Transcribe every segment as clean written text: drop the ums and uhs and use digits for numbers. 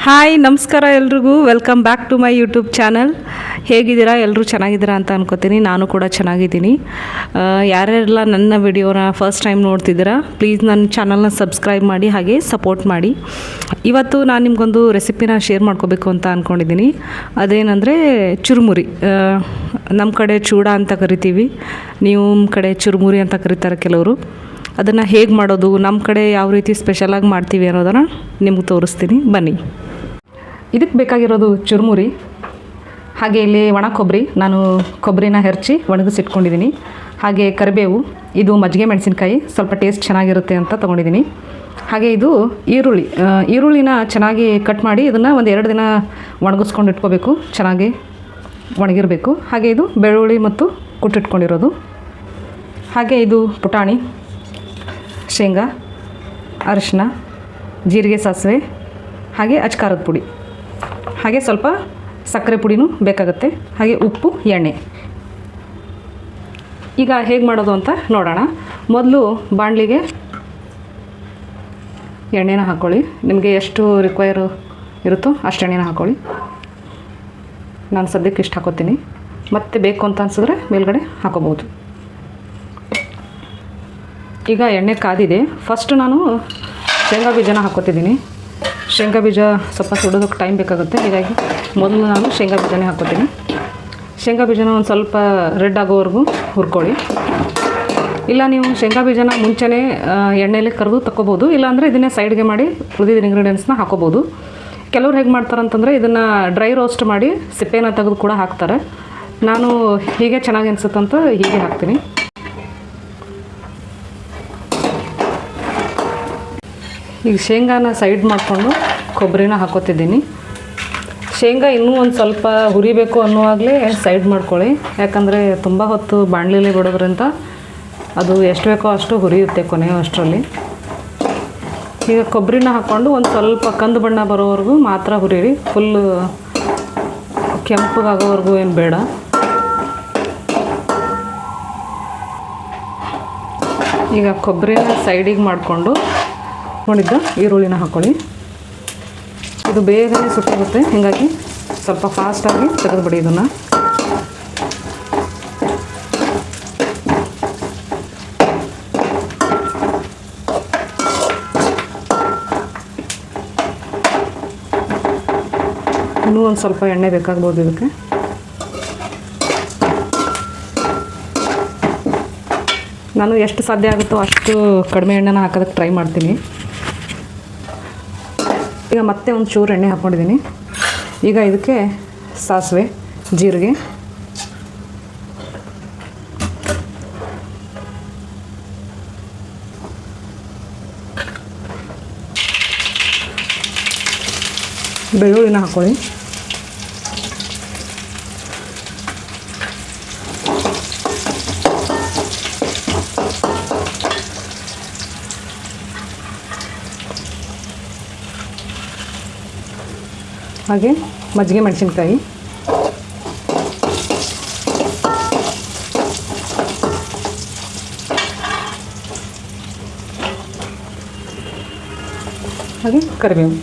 Hi ನಮಸ್ಕಾರ ಎಲ್ರಿಗೂ welcome back to my YouTube channel. ಹೇಗಿದ್ದೀರಾ? ಎಲ್ಲರೂ ಚೆನ್ನಾಗಿದ್ದೀರಾ ಅಂತ ಅನ್ಕೋತೀನಿ. ನಾನು ಕೂಡ ಚೆನ್ನಾಗಿದ್ದೀನಿ. ಯಾರ್ಯಾರೆಲ್ಲ ನನ್ನ ವಿಡಿಯೋನ ಫಸ್ಟ್ ಟೈಮ್ ನೋಡ್ತಿದ್ದೀರಾ, ಪ್ಲೀಸ್ ನನ್ನ ಚಾನಲ್ನ ಸಬ್ಸ್ಕ್ರೈಬ್ ಮಾಡಿ, ಹಾಗೆ ಸಪೋರ್ಟ್ ಮಾಡಿ. ಇವತ್ತು ನಾನು ನಿಮಗೊಂದು ರೆಸಿಪಿನ ಶೇರ್ ಮಾಡ್ಕೋಬೇಕು ಅಂತ ಅಂದ್ಕೊಂಡಿದ್ದೀನಿ. ಅದೇನೆಂದರೆ ಚುರುಮುರಿ. ನಮ್ಮ ಕಡೆ ಚೂಡ ಅಂತ ಕರಿತೀವಿ, ನಿಮ್ಮ ಕಡೆ ಚುರುಮುರಿ ಅಂತ ಕರೀತಾರೆ ಕೆಲವರು. ಅದನ್ನು ಹೇಗೆ ಮಾಡೋದು, ನಮ್ಮ ಕಡೆ ಯಾವ ರೀತಿ ಸ್ಪೆಷಲಾಗಿ ಮಾಡ್ತೀವಿ ಅನ್ನೋದನ್ನು ನಿಮ್ಗೆ ತೋರಿಸ್ತೀನಿ, ಬನ್ನಿ. ಇದಕ್ಕೆ ಬೇಕಾಗಿರೋದು ಚುರುಮುರಿ, ಹಾಗೆ ಇಲ್ಲಿ ಒಣ ಕೊಬ್ಬರಿ, ನಾನು ಕೊಬ್ಬರಿನ ಹೆರಚಿ ಒಣಗಿಸಿಟ್ಕೊಂಡಿದ್ದೀನಿ. ಹಾಗೆ ಕರಿಬೇವು, ಇದು ಮಜ್ಜಿಗೆ ಮೆಣಸಿನ್ಕಾಯಿ, ಸ್ವಲ್ಪ ಟೇಸ್ಟ್ ಚೆನ್ನಾಗಿರುತ್ತೆ ಅಂತ ತೊಗೊಂಡಿದ್ದೀನಿ. ಹಾಗೆ ಇದು ಈರುಳ್ಳಿನ ಚೆನ್ನಾಗಿ ಕಟ್ ಮಾಡಿ ಇದನ್ನು ಒಂದು 2 ದಿನ ಒಣಗಿಸ್ಕೊಂಡು ಇಟ್ಕೋಬೇಕು, ಚೆನ್ನಾಗಿ ಒಣಗಿರಬೇಕು. ಹಾಗೆ ಇದು ಬೆಳ್ಳುಳ್ಳಿ ಮತ್ತು ಕುಟ್ಟಿಟ್ಕೊಂಡಿರೋದು. ಹಾಗೆ ಇದು ಪುಟಾಣಿ, ಶೇಂಗಾ, ಅರಿಶಿನ, ಜೀರಿಗೆ, ಸಾಸಿವೆ, ಹಾಗೆ ಅಚ್ಕಾರದ ಪುಡಿ, ಹಾಗೆ ಸ್ವಲ್ಪ ಸಕ್ಕರೆ ಪುಡಿನೂ ಬೇಕಾಗುತ್ತೆ. ಹಾಗೆ ಉಪ್ಪು, ಎಣ್ಣೆ. ಈಗ ಹೇಗೆ ಮಾಡೋದು ಅಂತ ನೋಡೋಣ. ಮೊದಲು ಬಾಣಲಿಗೆ ಎಣ್ಣೆನ ಹಾಕ್ಕೊಳ್ಳಿ. ನಿಮಗೆ ಎಷ್ಟು ರಿಕ್ವೈರ್ ಇರುತ್ತೋ ಅಷ್ಟು ಎಣ್ಣೆನ ಹಾಕ್ಕೊಳ್ಳಿ. ನಾನು ಸದ್ಯಕ್ಕೆ ಇಷ್ಟು ಹಾಕೋತೀನಿ, ಮತ್ತೆ ಬೇಕು ಅಂತ ಅನಿಸಿದ್ರೆ ಮೇಲ್ಗಡೆ ಹಾಕೋಬೋದು. ಈಗ ಎಣ್ಣೆ ಕಾದಿದೆ. ಫಸ್ಟ್ ನಾನು ಶೇಂಗಾ ಬೀಜನ ಹಾಕ್ಕೊತಿದ್ದೀನಿ. ಶೇಂಗಾ ಬೀಜ ಸ್ವಲ್ಪ ಸುಡೋದಕ್ಕೆ ಟೈಮ್ ಬೇಕಾಗುತ್ತೆ, ಹೀಗಾಗಿ ಮೊದಲು ನಾನು ಶೇಂಗಾ ಬೀಜನೇ ಹಾಕ್ಕೊತೀನಿ. ಶೇಂಗಾ ಬೀಜನ ಒಂದು ಸ್ವಲ್ಪ ರೆಡ್ ಆಗೋವರೆಗೂ ಹುರ್ಕೊಳ್ಳಿ. ಇಲ್ಲ ನೀವು ಶೇಂಗಾ ಬೀಜನ ಮುಂಚೆನೇ ಎಣ್ಣೆಯಲ್ಲಿ ಕರೆದು ತಗೋಬೋದು, ಇಲ್ಲಾಂದರೆ ಇದನ್ನೇ ಸೈಡ್ಗೆ ಮಾಡಿ ಉಳಿದಿದ್ದ ಇಂಗ್ರೀಡಿಯೆಂಟ್ಸ್ನ ಹಾಕೋಬೋದು. ಕೆಲವ್ರು ಹೇಗೆ ಮಾಡ್ತಾರೆ ಅಂತಂದರೆ ಇದನ್ನು ಡ್ರೈ ರೋಸ್ಟ್ ಮಾಡಿ ಸಿಪ್ಪೆನ ತೆಗೆದು ಕೂಡ ಹಾಕ್ತಾರೆ. ನಾನು ಹೀಗೆ ಚೆನ್ನಾಗಿ ಅನಿಸುತ್ತಂತ ಹೀಗೆ ಹಾಕ್ತೀನಿ. ಈಗ ಶೇಂಗಾನ ಸೈಡ್ ಮಾಡಿಕೊಂಡು ಕೊಬ್ಬರಿನ ಹಾಕೋತಿದ್ದೀನಿ. ಶೇಂಗಾ ಇನ್ನೂ ಒಂದು ಸ್ವಲ್ಪ ಹುರಿಬೇಕು ಅನ್ನುವಾಗಲೇ ಸೈಡ್ ಮಾಡ್ಕೊಳ್ಳಿ, ಯಾಕಂದರೆ ತುಂಬ ಹೊತ್ತು ಬಾಣಲೆಯಲ್ಲಿ ಬಿಡೋದ್ರಿಂದ ಅದು ಎಷ್ಟು ಬೇಕೋ ಅಷ್ಟು ಹುರಿಯುತ್ತೆ ಕೊನೆಯೋ ಅಷ್ಟರಲ್ಲಿ. ಈಗ ಕೊಬ್ಬರಿನ ಹಾಕ್ಕೊಂಡು ಒಂದು ಸ್ವಲ್ಪ ಕಂದು ಬಣ್ಣ ಬರೋವರೆಗೂ ಮಾತ್ರ ಹುರಿಯಿರಿ, ಫುಲ್ಲು ಕೆಂಪಗಾಗೋವರೆಗೂ ಏನು ಬೇಡ. ಈಗ ಕೊಬ್ಬರಿನ ಸೈಡಿಗೆ ಮಾಡಿಕೊಂಡು ನೋಡಿದ್ದ ಈರುಳ್ಳಿನ ಹಾಕ್ಕೊಳ್ಳಿ. ಇದು ಬೇಗನೆ ಸುಟ್ಟೋಗುತ್ತೆ, ಹೀಗಾಗಿ ಸ್ವಲ್ಪ ಫಾಸ್ಟಾಗಿ ತೆಗೆದುಬಿಡಿ. ಇದನ್ನು ಇನ್ನೂ ಒಂದು ಸ್ವಲ್ಪ ಎಣ್ಣೆ ಬೇಕಾಗ್ಬೋದು ಇದಕ್ಕೆ. ನಾನು ಎಷ್ಟು ಸಾಧ್ಯ ಆಗುತ್ತೋ ಅಷ್ಟು ಕಡಿಮೆ ಎಣ್ಣೆನ ಹಾಕೋದಕ್ಕೆ ಟ್ರೈ ಮಾಡ್ತೀನಿ. ಈಗ ಮತ್ತೆ ಒಂದು ಚೂರು ಎಣ್ಣೆ ಹಾಕ್ಕೊಂಡಿದ್ದೀನಿ. ಈಗ ಇದಕ್ಕೆ ಸಾಸಿವೆ, ಜೀರಿಗೆ, ಬೆಳ್ಳುಳ್ಳಿನ ಹಾಕ್ಕೊಳ್ಳಿ. ಹಾಗೆ ಮಜ್ಜಿಗೆ ಮೆಣಸಿನ್ಕಾಯಿ, ಹಾಗೆ ಕರಿಬೇವು.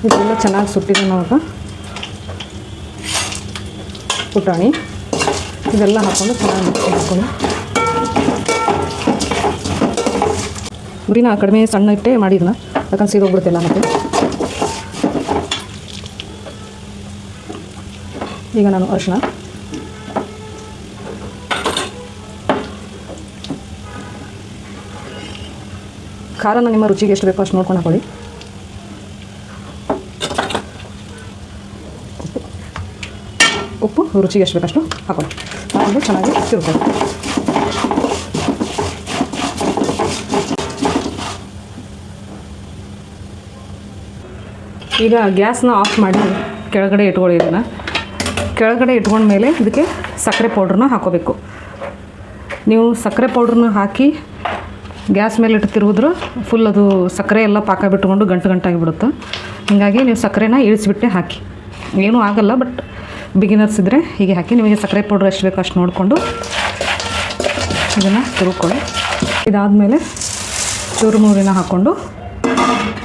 ಇದೆಲ್ಲ ಚೆನ್ನಾಗಿ ಸುಟ್ಟಿದೆ. ನಾವು ಪುಟಾಣಿ ಇದೆಲ್ಲ ಹಾಕ್ಕೊಂಡು ಚೆನ್ನಾಗಿ ಮಿಕ್ಸ್ ಮಾಡ್ಕೊಂಡು, ಉರಿನ ಕಡಿಮೆ ಸಣ್ಣ ಇಟ್ಟೆ ಮಾಡಿದ್ನ, ಯಾಕಂದ್ರೆ ಸೀದೋಗ್ಬಿಡುತ್ತೆಲ್ಲ. ಮತ್ತು ಈಗ ನಾನು ಅರಿಶಿನ, ಖಾರನ ನಿಮ್ಮ ರುಚಿಗೆ ಎಷ್ಟು ಬೇಕೋ ಅಷ್ಟು ನೋಡ್ಕೊಂಡು ಹಾಕೊಳ್ಳಿ. ಉಪ್ಪು ರುಚಿಗೆ ಎಷ್ಟು ಬೇಕಷ್ಟು ಹಾಕೊಳ್ಳಿ. ಹಾಕೊಂಡು ಚೆನ್ನಾಗಿ ತಿರ್ಕೊಳ್ಳಿ. ಈಗ ಗ್ಯಾಸ್ನ ಆಫ್ ಮಾಡಿ ಕೆಳಗಡೆ ಇಟ್ಕೊಳ್ಳಿ. ಇದನ್ನು ಕೆಳಗಡೆ ಇಟ್ಕೊಂಡ್ಮೇಲೆ ಇದಕ್ಕೆ ಸಕ್ಕರೆ ಪೌಡ್ರನ್ನ ಹಾಕೋಬೇಕು. ನೀವು ಸಕ್ಕರೆ ಪೌಡ್ರನ್ನ ಹಾಕಿ ಗ್ಯಾಸ್ ಮೇಲೆ ಇಟ್ಟು ತಿರುಗಿದ್ರೆ ಫುಲ್ ಅದು ಸಕ್ಕರೆ ಎಲ್ಲ ಪಾಕ ಬಿಟ್ಕೊಂಡು ಗಂಟಾಗಿಬಿಡುತ್ತೆ. ಹೀಗಾಗಿ ನೀವು ಸಕ್ಕರೆನ ಇಳಿಸ್ಬಿಟ್ಟೆ ಹಾಕಿ, ಏನೂ ಆಗಲ್ಲ. ಬಟ್ ಬಿಗಿನರ್ಸ್ ಇದ್ದರೆ ಹೀಗೆ ಹಾಕಿ. ನಿಮಗೆ ಸಕ್ಕರೆ ಪೌಡ್ರ್ ಎಷ್ಟು ಬೇಕೋ ಅಷ್ಟು ನೋಡಿಕೊಂಡು ಇದನ್ನು ತಿರುಗ್ಕೊಳ್ಳಿ. ಇದಾದಮೇಲೆ ಚೂರು ಮೂರಿನ ಹಾಕ್ಕೊಂಡು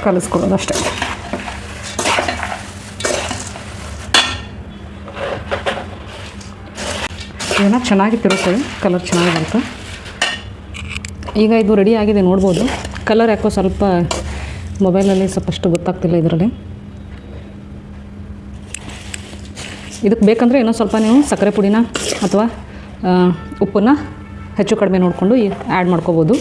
ಕಲಿಸ್ಕೊಳ್ಳೋದು ಅಷ್ಟೇ. ಇದನ್ನು ಚೆನ್ನಾಗಿ ತಿರುಗ್ಕೊಳ್ಳಿ, ಕಲರ್ ಚೆನ್ನಾಗಿ ಬರುತ್ತೆ. ಈಗ ಇದು ರೆಡಿ ಆಗಿದೆ ನೋಡ್ಬೋದು. ಕಲರ್ ಯಾಕೋ ಸ್ವಲ್ಪ ಮೊಬೈಲಲ್ಲಿ ಸ್ವಲ್ಪಷ್ಟು ಗೊತ್ತಾಗ್ತಿಲ್ಲ ಇದರಲ್ಲಿ. ಇದಕ್ಕೆ ಬೇಕಂದರೆ ಇನ್ನೂ ಸ್ವಲ್ಪ ನೀವು ಸಕ್ಕರೆ ಪುಡಿನ ಅಥವಾ ಉಪ್ಪನ್ನು ಹೆಚ್ಚು ಕಡಿಮೆ ನೋಡಿಕೊಂಡು ಆ್ಯಡ್ ಮಾಡ್ಕೋಬೋದು.